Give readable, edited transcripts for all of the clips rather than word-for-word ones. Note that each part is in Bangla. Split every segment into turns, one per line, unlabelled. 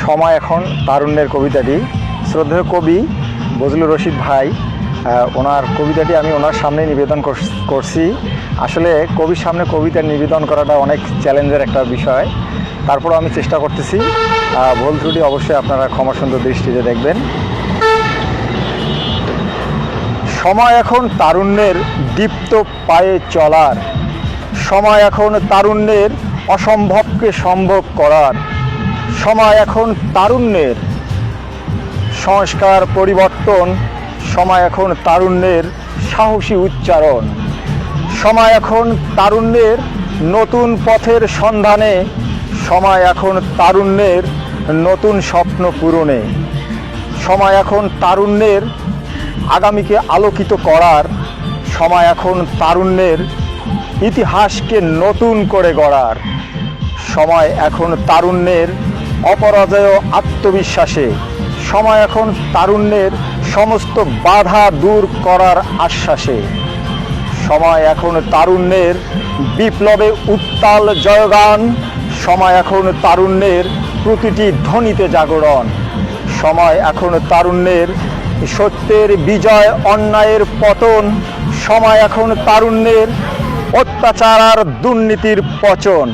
সময় এখন তারুণ্যের কবিতাটি শ্রদ্ধেয় কবি বজলুর রশিদ ভাই ওনার কবিতাটি আমি ওনার সামনে নিবেদন করছি। আসলে কবির সামনে কবিতা নিবেদন করাটা অনেক চ্যালেঞ্জের একটা বিষয়, তারপরও আমি চেষ্টা করতেছি। ভুল ত্রুটি অবশ্যই আপনারা ক্ষমা সুন্দর দৃষ্টিতে দেখবেন। সময় এখন তারুণ্যের দীপ্ত পায়ে চলার, সময় এখন তারুণ্যের অসম্ভবকে সম্ভব করার, সময় এখন তারুণ্যের সংস্কার পরিবর্তন, সময় এখন তারুণ্যের সাহসী উচ্চারণ, সময় এখন তারুণ্যের নতুন পথের সন্ধানে, সময় এখন তারুণ্যের নতুন স্বপ্ন পূরণে, সময় এখন তারুণ্যের আগামীকে আলোকিত করার, সময় এখন তারুণ্যের ইতিহাসকে নতুন করে গড়ার, সময় এখন তারুণ্যের অপরাজেয় আত্মবিশ্বাসে, সময় এখন তারুণ্যের সমস্ত বাধা দূর করার আশ্বাসে, সময় এখন তারুণ্যের বিপ্লবে উত্তাল জয়গান, সময় এখন তারুণ্যের প্রতিটি ধ্বনিতে জাগরণ, সময় এখন তারুণ্যের সত্যের বিজয় অন্যায়ের পতন, সময় এখন তারুণ্যের অত্যাচার আর দুর্নীতির পচন,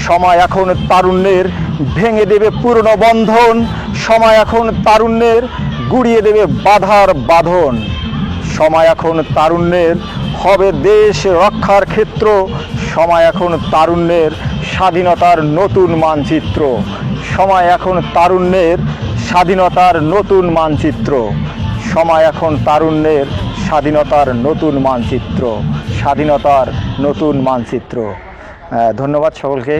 সময় এখন তারুণ্যের ভেঙে দেবে পুরনো বন্ধন, সময় এখন তারুণ্যের গুড়িয়ে দেবে বাধার বাঁধন, সময় এখন তারুণ্যের হবে দেশ রক্ষার ক্ষেত্র, সময় এখন তারুণ্যের স্বাধীনতার নতুন মানচিত্র, সময় এখন তারুণ্যের স্বাধীনতার নতুন মানচিত্র, সময় এখন তারুণ্যের স্বাধীনতার নতুন মানচিত্র, স্বাধীনতার নতুন মানচিত্র। ধন্যবাদ সকলকে।